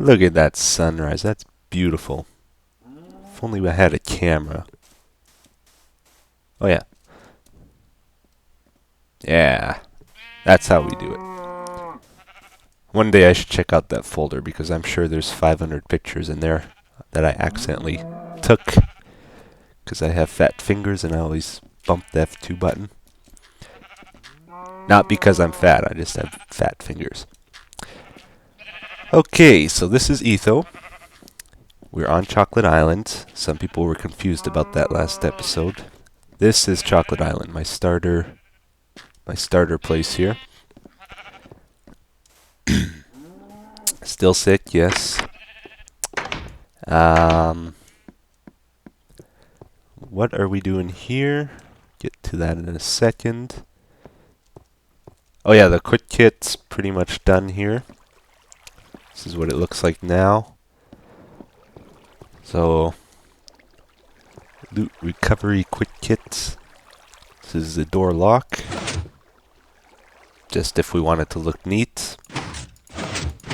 Look at that sunrise. That's beautiful. If only I had a camera. Oh yeah. Yeah. That's how we do it. One day I should check out that folder because I'm sure there's 500 pictures in there that I accidentally took because I have fat fingers and I always bump the F2 button. Not because I'm fat, I just have fat fingers. Okay, so this is Etho. We're on Chocolate Island. Some people were confused about that last episode. This is Chocolate Island, my starter place here. Still sick, yes. What are we doing here? Get to that in a second. Oh yeah, the quick kit's pretty much done here. This is what it looks like now. So, loot recovery quick kit. This is the door lock. Just if we want it to look neat.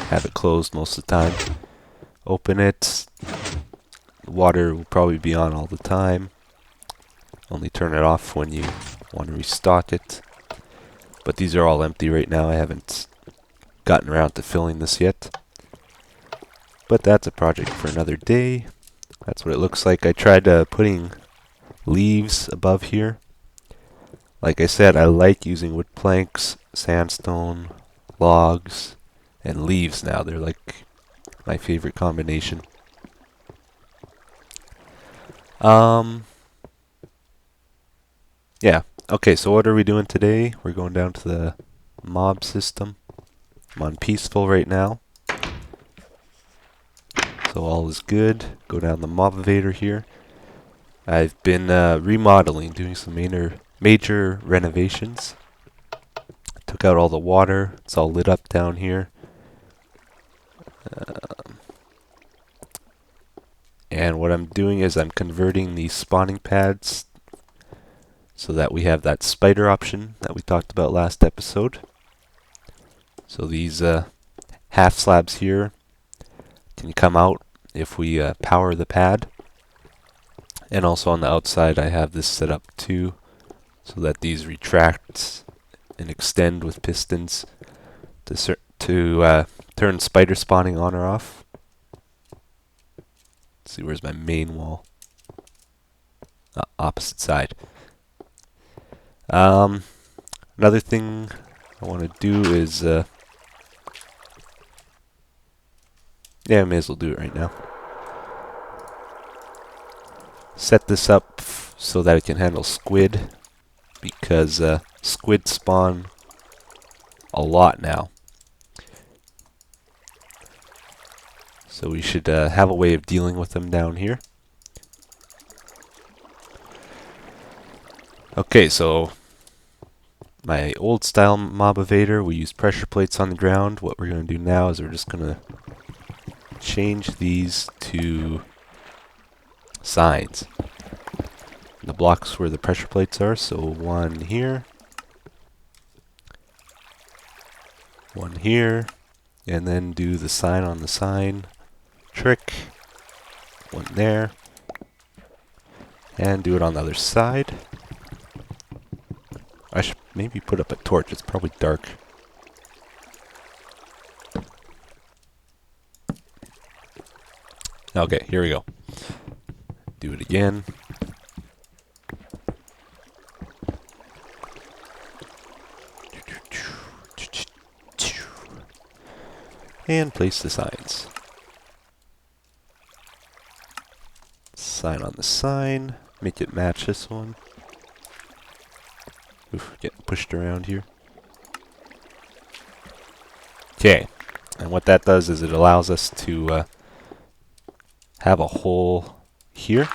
Have it closed most of the time. Open it. The water will probably be on all the time. Only turn it off when you want to restock it. But these are all empty right now. I haven't gotten around to filling this yet. But that's a project for another day. That's what it looks like. I tried putting leaves above here. Like I said, I like using wood planks, sandstone, logs, and leaves now. They're like my favorite combination. Yeah. Okay, so what are we doing today? We're going down to the mob system. I'm on peaceful right now. So all is good. Go down the motivator here. I've been remodeling, doing some major renovations. Took out all the water. It's all lit up down here. And what I'm doing is I'm converting these spawning pads so that we have that spider option that we talked about last episode. So these half slabs here can come out if we power the pad. And also on the outside I have this set up too, so that these retract and extend with pistons to turn spider spawning on or off. Let's see, where's my main wall? Opposite side. Another thing I want to do is yeah, I may as well do it right now. Set this up so that it can handle squid, because squid spawn a lot now. So we should have a way of dealing with them down here. Okay, so my old style mob evader, we use pressure plates on the ground. What we're going to do now is we're just going to change these to signs. The blocks where the pressure plates are, so one here, one here, and then do the sign on the sign trick, one there, and do it on the other side. I should maybe put up a torch, it's probably dark. Okay, here we go. Do it again. And place the signs. Sign on the sign. Make it match this one. Oof, getting pushed around here. Okay, and what that does is it allows us to have a hole here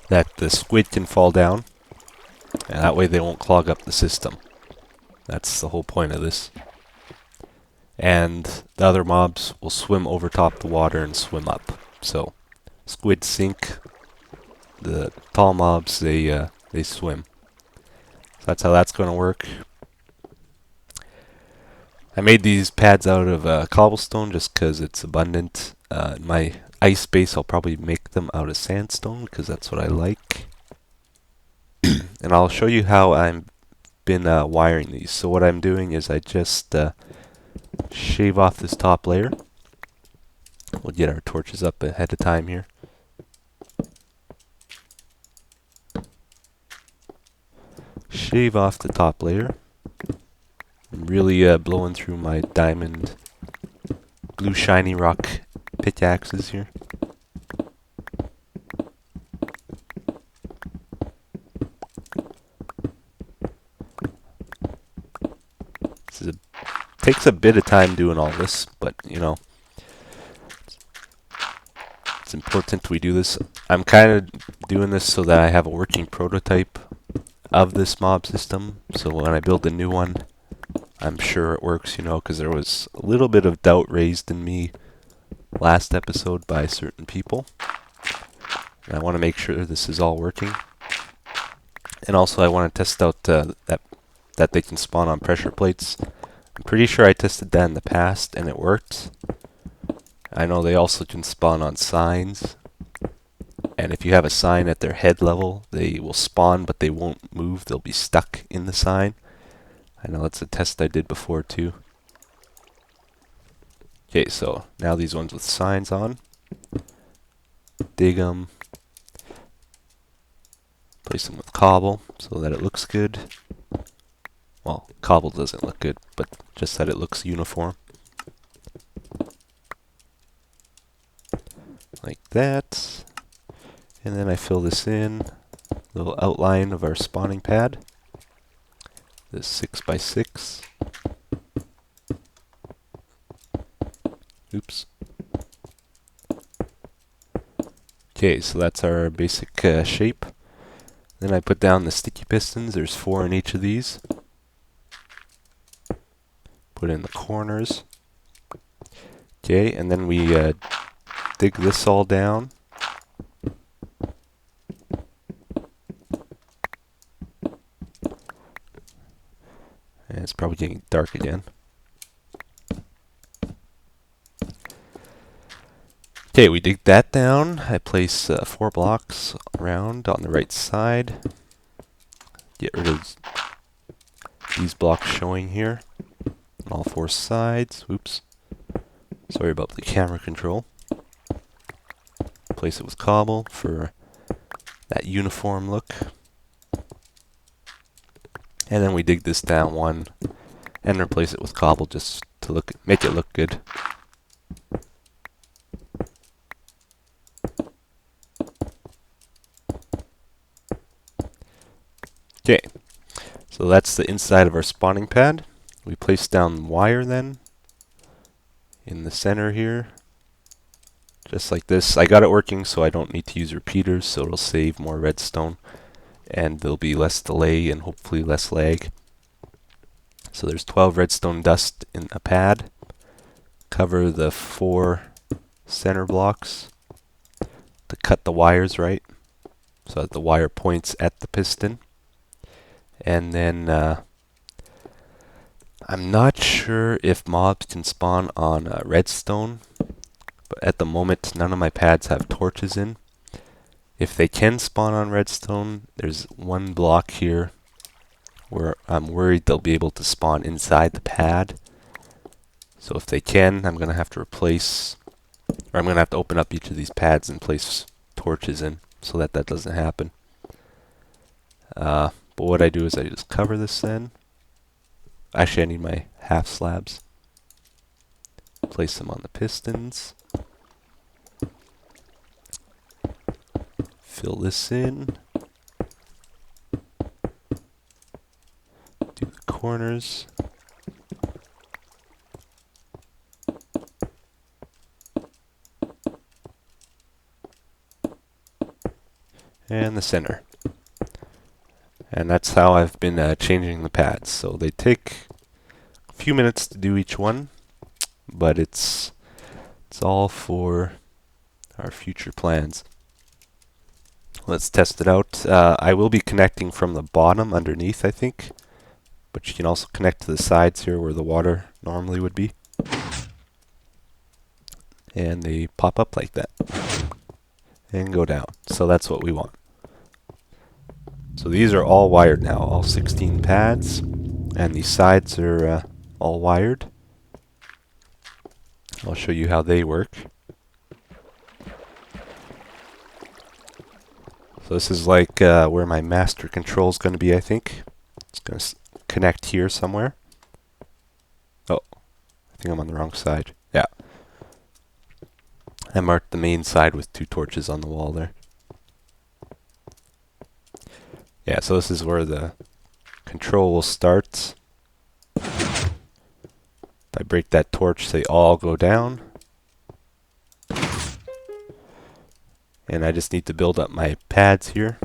that the squid can fall down, and that way they won't clog up the system. That's the whole point of this. And the other mobs will swim over top the water and swim up. So squid sink. The tall mobs, they swim. So that's how that's going to work. I made these pads out of cobblestone just because it's abundant. My ice base, I'll probably make them out of sandstone because that's what I like. And I'll show you how I've been wiring these. So what I'm doing is I just shave off this top layer. We'll get our torches up ahead of time here. Shave off the top layer. I'm really blowing through my diamond blue shiny rock pickaxes here. Takes a bit of time doing all this, but you know, it's important we do this. I'm kind of doing this so that I have a working prototype of this mob system, so when I build a new one, I'm sure it works, you know, because there was a little bit of doubt raised in me last episode by certain people. And I want to make sure this is all working. And also I want to test out that they can spawn on pressure plates. I'm pretty sure I tested that in the past and it worked. I know they also can spawn on signs. And if you have a sign at their head level, they will spawn but they won't move. They'll be stuck in the sign. I know that's a test I did before too. Okay, so now these ones with signs on. Dig them. Place them with cobble so that it looks good. Well, cobble doesn't look good, but just that it looks uniform. Like that. And then I fill this in. Little outline of our spawning pad. This 6x6. Oops. Okay, so that's our basic shape. Then I put down the sticky pistons. There's 4 in each of these. Put in the corners. Okay, and then we dig this all down. And it's probably getting dark again. Okay, we dig that down. I place 4 blocks around on the right side. Get rid of these blocks showing here on all 4 sides. Oops. Sorry about the camera control. Place it with cobble for that uniform look. And then we dig this down 1 and replace it with cobble just to make it look good. Okay, so that's the inside of our spawning pad. We place down wire then in the center here, just like this. I got it working so I don't need to use repeaters, so it'll save more redstone and there'll be less delay and hopefully less lag. So there's 12 redstone dust in a pad. Cover the 4 center blocks to cut the wires right so that the wire points at the piston. And then I'm not sure if mobs can spawn on redstone, but at the moment none of my pads have torches in. If they can spawn on redstone, there's 1 block here where I'm worried they'll be able to spawn inside the pad. So if they can, I'm going to have to open up each of these pads and place torches in so that that doesn't happen. But what I do is I just cover this then. Actually, I need my half slabs. Place them on the pistons. Fill this in. Do the corners. And the center. And that's how I've been changing the pads. So they take a few minutes to do each one, but it's all for our future plans. Let's test it out. I will be connecting from the bottom underneath, I think. but you can also connect to the sides here where the water normally would be. And they pop up like that and go down. So that's what we want. So these are all wired now, all 16 pads, and the sides are all wired. I'll show you how they work. So this is like where my master control is going to be, I think. It's going to connect here somewhere. Oh, I think I'm on the wrong side. Yeah. I marked the main side with 2 torches on the wall there. Yeah, so this is where the control will start. If I break that torch, they all go down. And I just need to build up my pads here.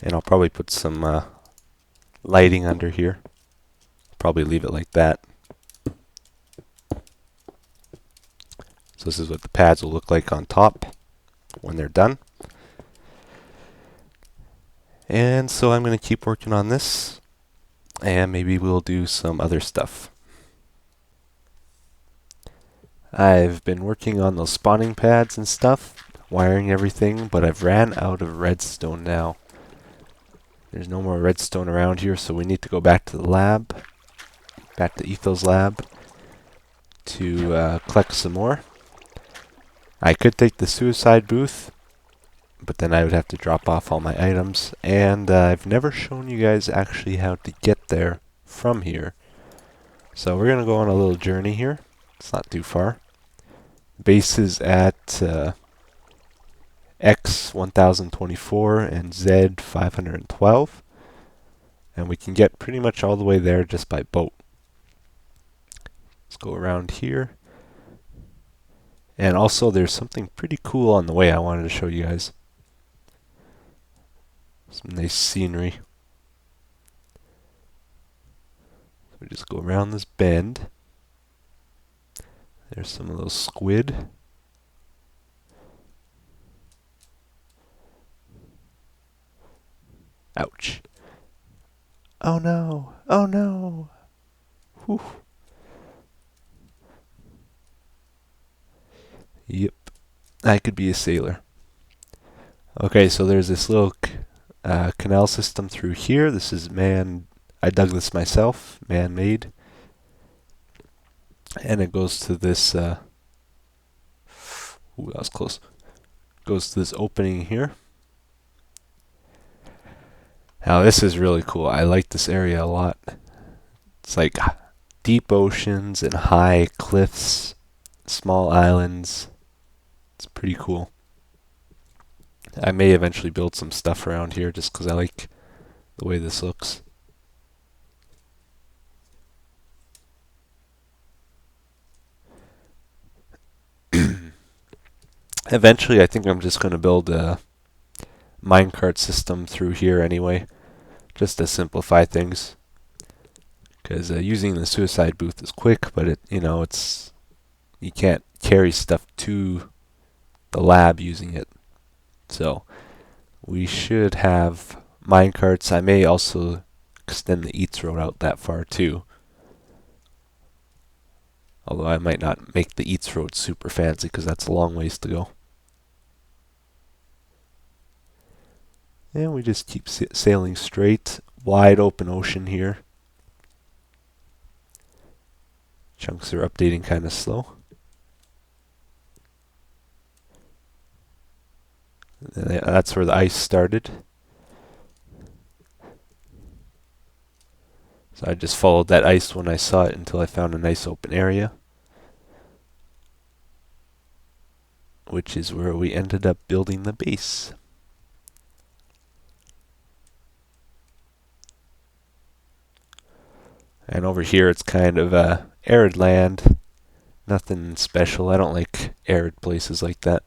And I'll probably put some lighting under here. Probably leave it like that. So this is what the pads will look like on top when they're done. And so I'm going to keep working on this. And maybe we'll do some other stuff. I've been working on those spawning pads and stuff, wiring everything, but I've ran out of redstone now. There's no more redstone around here, so we need to go back to the lab, back to Ethel's lab, to collect some more. I could take the suicide booth, but then I would have to drop off all my items, and I've never shown you guys actually how to get there from here. So we're going to go on a little journey here. It's not too far. Base is at X 1024 and Z 512, and we can get pretty much all the way there just by boat. Let's go around here. And also there's something pretty cool on the way I wanted to show you guys. Some nice scenery. So we just go around this bend. There's some of those squid. Ouch. Oh no! Oh no! Whew. Yep. I could be a sailor. Okay, so there's this little canal system through here. This is I dug this myself, man-made. And it goes to this, ooh, that was close. Goes to this opening here. Now this is really cool. I like this area a lot. It's like deep oceans and high cliffs, small islands. It's pretty cool. I may eventually build some stuff around here just because I like the way this looks. Eventually, I think I'm just going to build a minecart system through here anyway, just to simplify things. Because using the suicide booth is quick, but you can't carry stuff to the lab using it. So we should have minecarts. I may also extend the Eats road out that far too. Although I might not make the Eats road super fancy because that's a long ways to go. And we just keep sailing straight. Wide open ocean here. Chunks are updating kind of slow. That's where the ice started. So I just followed that ice when I saw it until I found a nice open area, which is where we ended up building the base. And over here it's kind of arid land. Nothing special. I don't like arid places like that.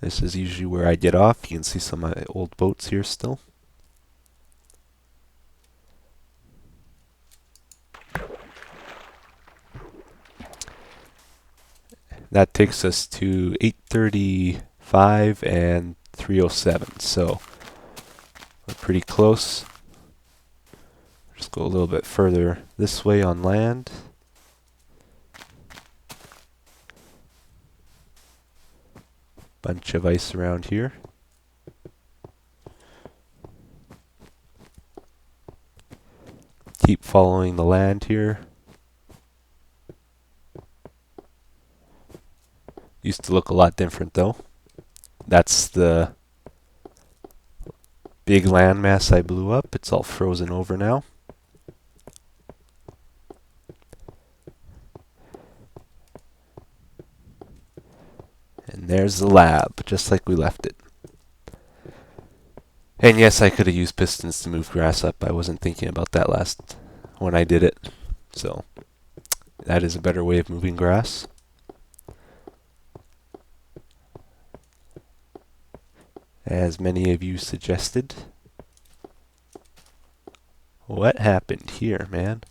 This is usually where I get off. You can see some of my old boats here still. that takes us to 835 and 307. So we're pretty close. Just go a little bit further this way on land. Bunch of ice around here. Keep following the land here. Used to look a lot different though. That's the big landmass I blew up. It's all frozen over now. And there's the lab, just like we left it. And yes, I could have used pistons to move grass up. I wasn't thinking about that last when I did it. So that is a better way of moving grass. As many of you suggested. What happened here, man?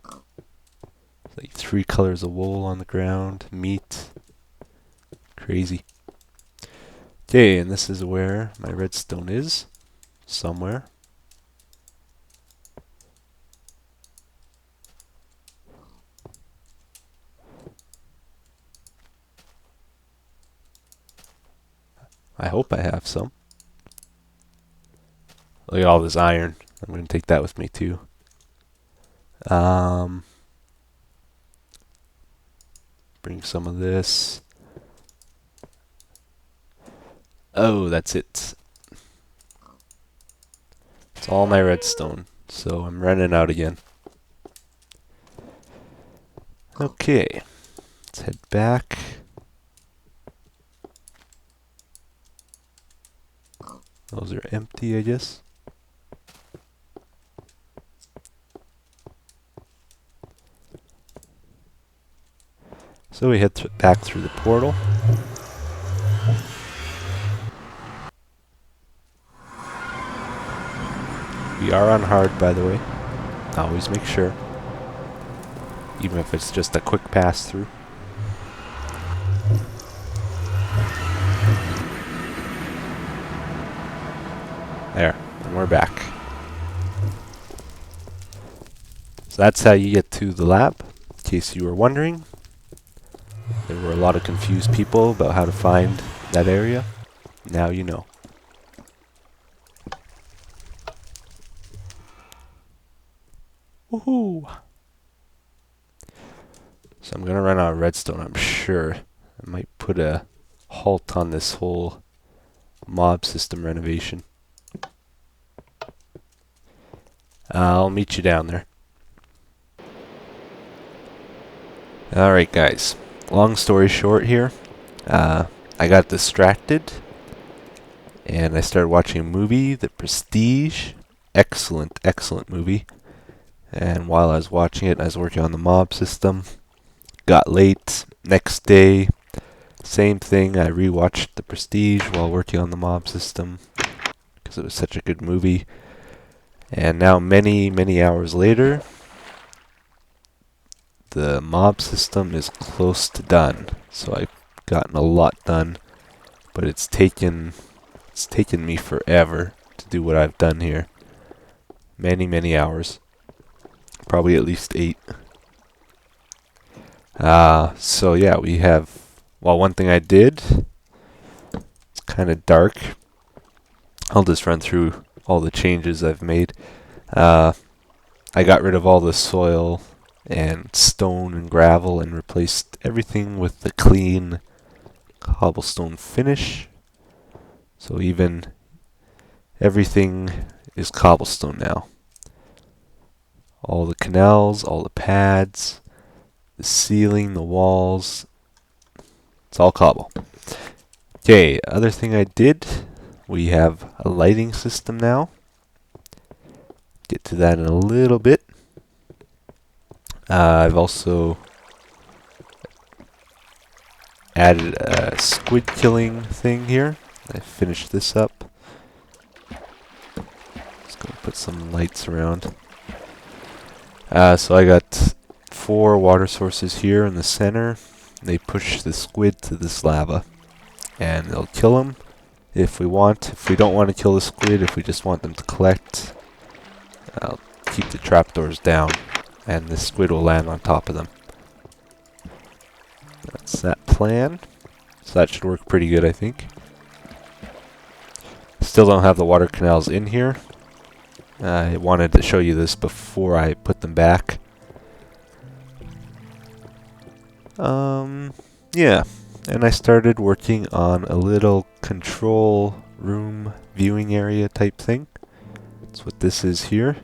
It's like 3 colors of wool on the ground, meat. Crazy. Okay, and this is where my redstone is. Somewhere. I hope I have some. Look at all this iron. I'm going to take that with me too. Bring some of this. Oh, that's it. It's all my redstone. So I'm running out again. Okay. Let's head back. Those are empty, I guess. So we head back through the portal. We are on hard, by the way. Always make sure. Even if it's just a quick pass through. There, and we're back. So that's how you get to the lab, in case you were wondering. There were a lot of confused people about how to find that area. Now you know. Woohoo! So I'm gonna run out of redstone, I'm sure. I might put a halt on this whole mob system renovation. I'll meet you down there. Alright guys, long story short here, I got distracted and I started watching a movie, The Prestige. Excellent, excellent movie. And while I was watching it, I was working on the mob system. Got late, next day, same thing, I rewatched The Prestige while working on the mob system because it was such a good movie. And now many, many hours later, the mob system is close to done. So I've gotten a lot done, but it's taken me forever to do what I've done here. Many, many hours. Probably at least 8. So yeah, we have, well, one thing I did, it's kind of dark. I'll just run through all the changes I've made. I got rid of all the soil and stone and gravel and replaced everything with the clean cobblestone finish. So even everything is cobblestone now. All the canals, all the pads, the ceiling, the walls, it's all cobble. Okay, other thing I did, we have a lighting system now. Get to that in a little bit. I've also added a squid killing thing here. I finished this up. Just gonna put some lights around. So I got 4 water sources here in the center, they push the squid to this lava, and they'll kill them if we want. If we don't want to kill the squid, if we just want them to collect, I'll keep the trapdoors down, and the squid will land on top of them. That's that plan. So that should work pretty good, I think. Still don't have the water canals in here. I wanted to show you this before I put them back. Yeah. And I started working on a little control room viewing area type thing. That's what this is here.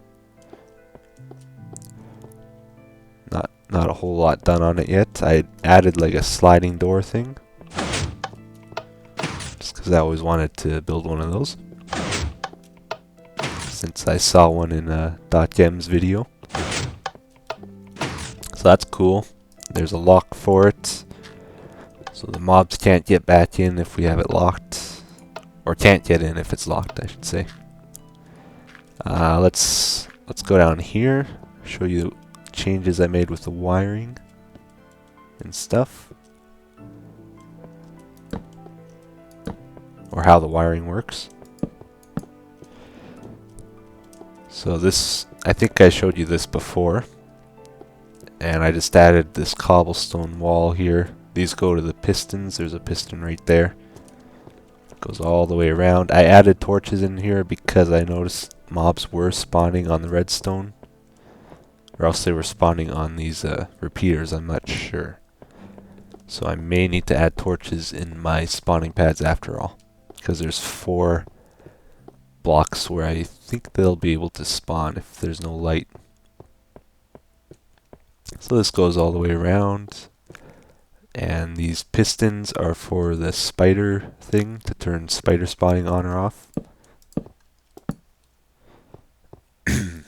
Not a whole lot done on it yet. I added like a sliding door thing, just because I always wanted to build one of those, since I saw one in .gem's video. So that's cool. There's a lock for it, so the mobs can't get back in if we have it locked, or can't get in if it's locked, I should say. Let's go down here, show you changes I made with the wiring and stuff, or how the wiring works. So this, I think I showed you this before, and I just added this cobblestone wall here. These go to the pistons. There's a piston right there. It goes all the way around. I added torches in here because I noticed mobs were spawning on the redstone, or else they were spawning on these repeaters, I'm not sure. So I may need to add torches in my spawning pads after all, because there's 4 blocks where I think they'll be able to spawn if there's no light. So this goes all the way around, and these pistons are for the spider thing, to turn spider spawning on or off. The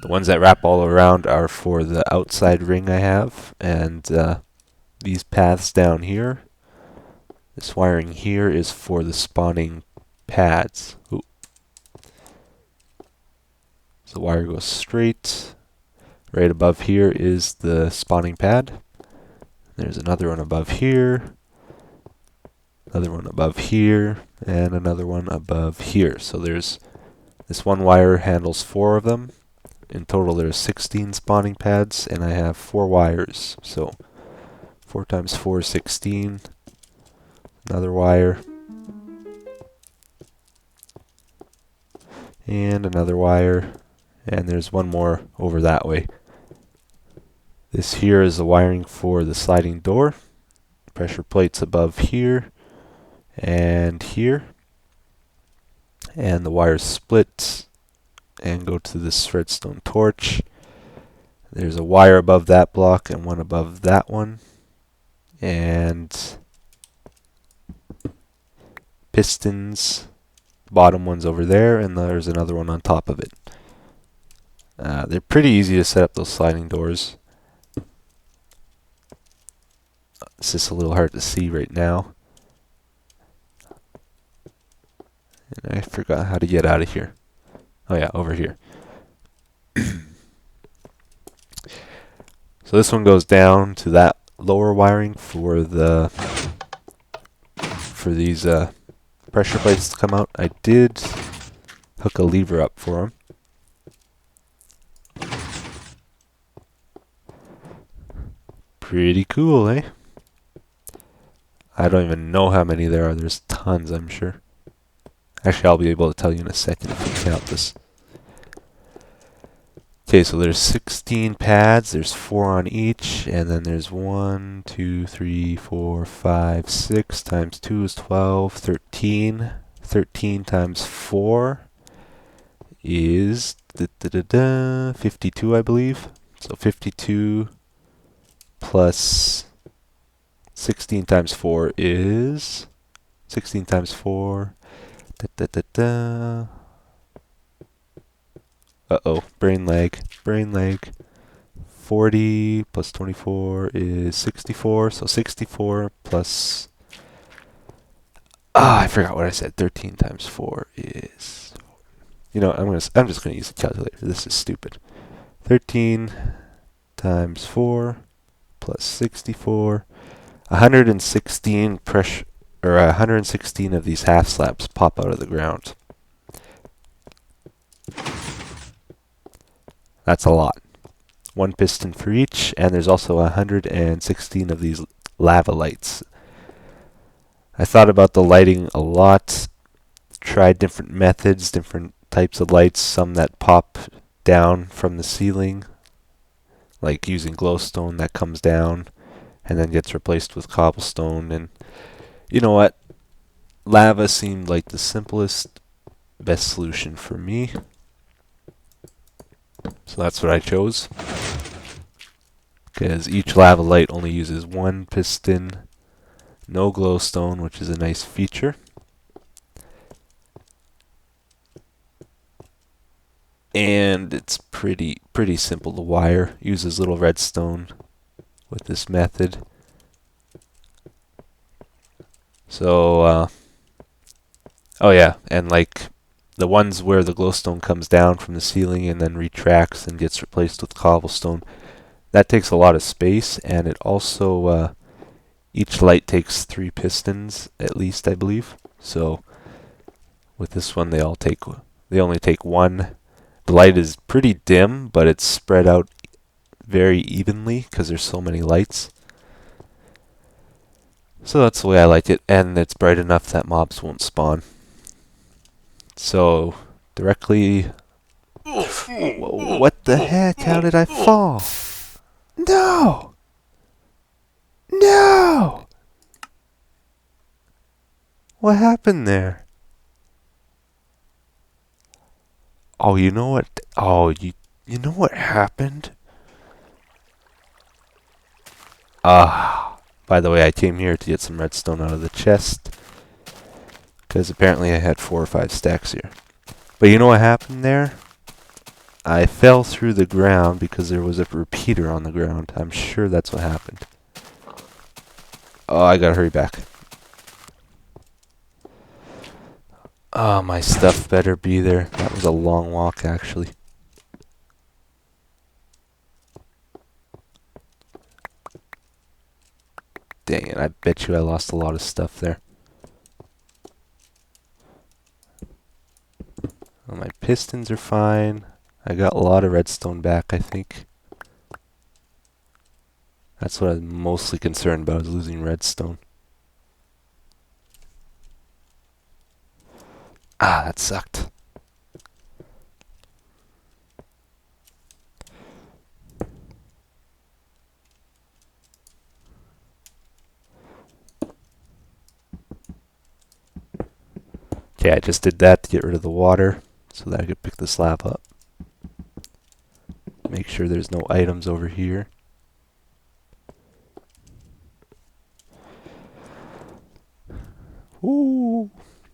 ones that wrap all around are for the outside ring I have, and these paths down here, this wiring here is for the spawning pads. Ooh. So the wire goes straight. Right above here is the spawning pad. There's another one above here, another one above here, and another one above here. So there's this one wire handles 4 of them. In total there's 16 spawning pads, and I have 4 wires. So 4 times 4 is 16. Another wire. And another wire. And there's one more over that way. This here is the wiring for the sliding door. Pressure plates above here and here. And the wires split and go to this redstone torch. There's a wire above that block and one above that one. And pistons, bottom one's over there, and there's another one on top of it. They're pretty easy to set up, those sliding doors. It's just a little hard to see right now. And I forgot how to get out of here. Oh yeah, over here. So this one goes down to that lower wiring for these pressure plates to come out. I did hook a lever up for them. Pretty cool, eh? I don't even know how many there are. There's tons, I'm sure. Actually, I'll be able to tell you in a second if we count this. Okay, so there's 16 pads. There's 4 on each, and then there's 1, 2, 3, 4, 5, 6 times 2 is 12, 13. 13 times 4 is 52, I believe. So 52 plus 16 times 4 is 16 times 4. Uh-oh, brain lag. 40 plus 24 is 64. So 64 plus... I forgot what I said. 13 times 4 is... You know, I'm just gonna use the calculator. This is stupid. 13 times 4 plus 64. 116 pressure, or 116 of these half slabs pop out of the ground. That's a lot. One piston for each, and there's also 116 of these lava lights. I thought about the lighting a lot, tried different methods, different types of lights, some that pop down from the ceiling, like using glowstone that comes down and then gets replaced with cobblestone. And you know what? Lava seemed like the simplest, best solution for me. So that's what I chose. Because each lava light only uses one piston, no glowstone, which is a nice feature. And it's pretty simple to wire. Uses little redstone with this method. So, oh yeah, and like the ones where the glowstone comes down from the ceiling and then retracts and gets replaced with cobblestone, that takes a lot of space, and it also, each light takes 3 pistons at least, I believe. So with this one, they only take 1. The light is pretty dim, but it's spread out very evenly because there's so many lights. So that's the way I like it, and it's bright enough that mobs won't spawn. So directly... Whoa, what the heck? How did I fall? No! No! What happened there? Oh, you know what? Oh, you know what happened? By the way, I came here to get some redstone out of the chest, because apparently I had 4 or 5 stacks here. But you know what happened there? I fell through the ground because there was a repeater on the ground. I'm sure that's what happened. Oh, I gotta hurry back. Oh, my stuff better be there. That was a long walk, actually. Dang it, I bet you I lost a lot of stuff there. Well, my pistons are fine. I got a lot of redstone back, I think. That's what I'm mostly concerned about, is losing redstone. Ah, that sucked. Okay, I just did that to get rid of the water so that I could pick the slab up. Make sure there's no items over here. Ooh.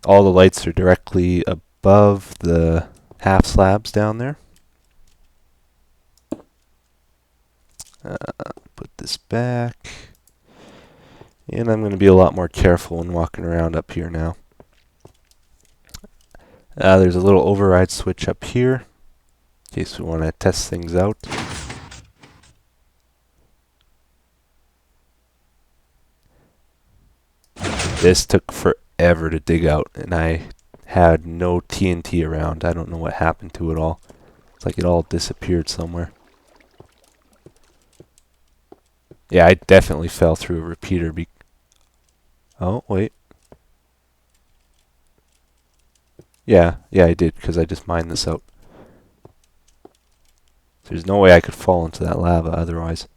All the lights are directly above the half slabs down there. Put this back. And I'm going to be a lot more careful when walking around up here now. There's a little override switch up here, in case we want to test things out. This took forever to dig out, and I had no TNT around. I don't know what happened to it all. It's like it all disappeared somewhere. Yeah, I definitely fell through a repeater. Oh, wait. Yeah, I did, because I just mined this out. There's no way I could fall into that lava otherwise.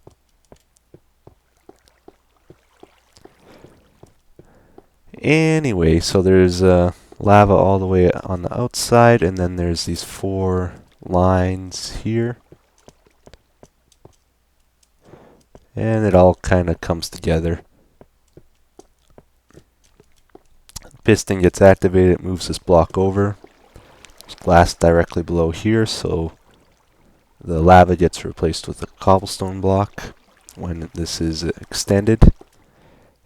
Anyway, so there's lava all the way on the outside, and then there's these 4 lines here. And it all kind of comes together. Piston gets activated, it moves this block over. There's glass directly below here, so the lava gets replaced with a cobblestone block when this is extended.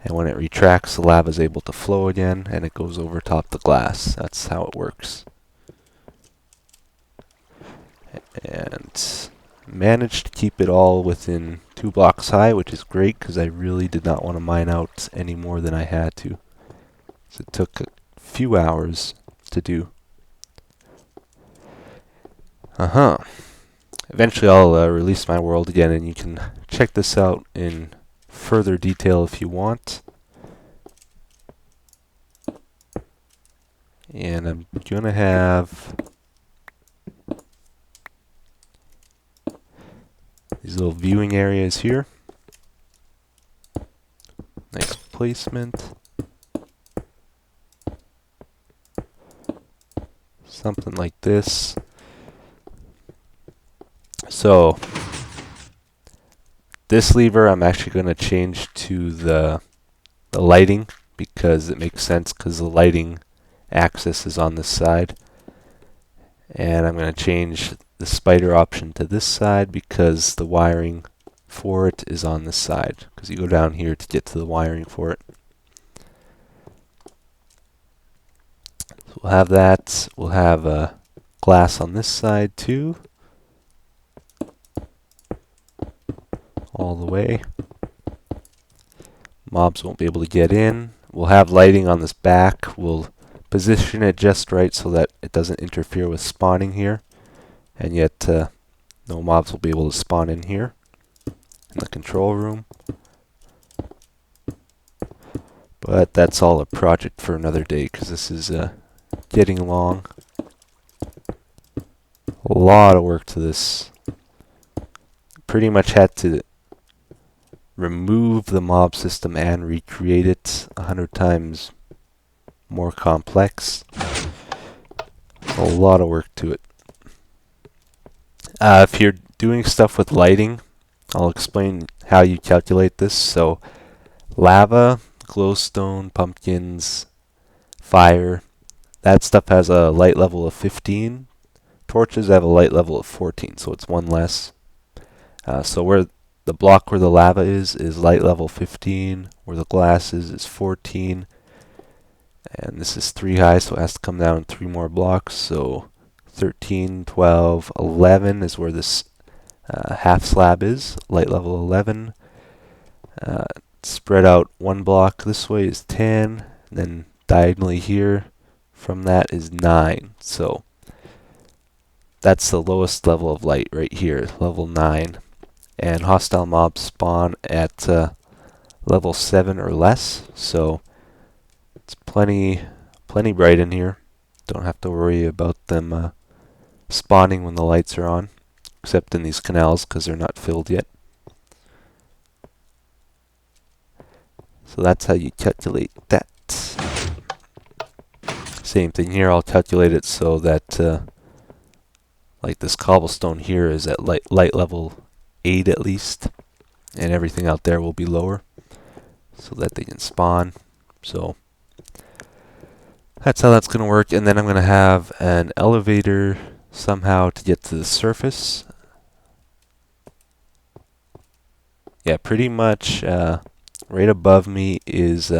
And when it retracts, the lava is able to flow again, and it goes over top the glass. That's how it works. And managed to keep it all within 2 blocks high, which is great because I really did not want to mine out any more than I had to. So it took a few hours to do. Eventually I'll release my world again, and you can check this out in further detail if you want. And I'm gonna have these little viewing areas here. Nice placement. Something like this. So this lever I'm actually going to change to the lighting, because it makes sense, because the lighting axis is on this side. And I'm going to change the spider option to this side because the wiring for it is on this side, because you go down here to get to the wiring for it. So we'll have that. We'll have glass on this side too, all the way. Mobs won't be able to get in. We'll have lighting on this back. We'll position it just right so that it doesn't interfere with spawning here, and yet no mobs will be able to spawn in here in the control room. But that's all a project for another day, because this is getting long. A lot of work to this. Pretty much had to remove the mob system and recreate it 100 times more complex. A lot of work to it. If you're doing stuff with lighting, I'll explain how you calculate this. So lava, glowstone, pumpkins, fire, that stuff has a light level of 15. Torches have a light level of 14, so it's one less. So where the block where the lava is light level 15, where the glass is 14, and this is 3 high, so it has to come down 3 more blocks. So 13, 12, 11 is where this half slab is, light level 11. Spread out 1 block this way is 10, and then diagonally here from that is 9. So that's the lowest level of light right here, level 9. And hostile mobs spawn at level 7 or less, so it's plenty bright in here. Don't have to worry about them spawning when the lights are on, except in these canals because they're not filled yet. So that's how you calculate that. Same thing here, I'll calculate it so that like this cobblestone here is at light level 8 at least, and everything out there will be lower so that they can spawn. So that's how that's going to work. And then I'm going to have an elevator somehow to get to the surface. Yeah, pretty much right above me is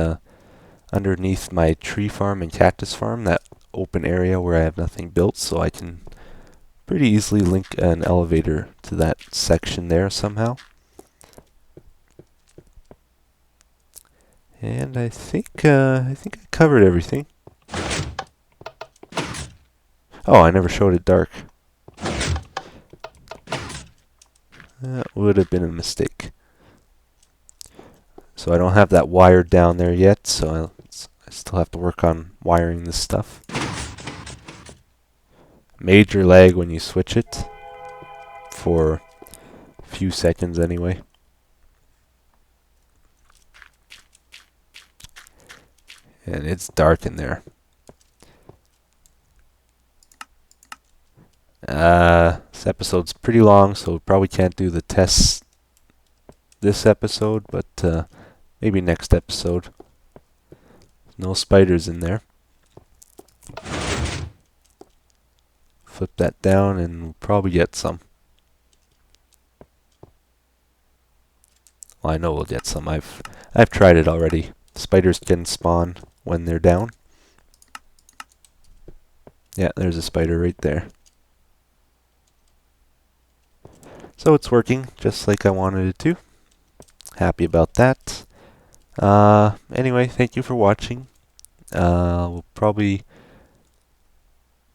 underneath my tree farm and cactus farm, that open area where I have nothing built, so I can pretty easily link an elevator to that section there somehow. And I think I covered everything. Oh, I never showed it dark. That would have been a mistake. So I don't have that wired down there yet, so I still have to work on wiring this stuff. Major lag when you switch it, for a few seconds anyway. And it's dark in there. This episode's pretty long, so we probably can't do the tests this episode, but maybe next episode. No spiders in there. Flip that down and we'll probably get some. Well, I know we'll get some. I've tried it already. Spiders can spawn when they're down. Yeah, there's a spider right there. So it's working just like I wanted it to. Happy about that. Anyway, thank you for watching. We'll probably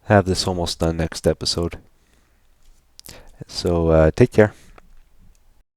have this almost done next episode. So take care.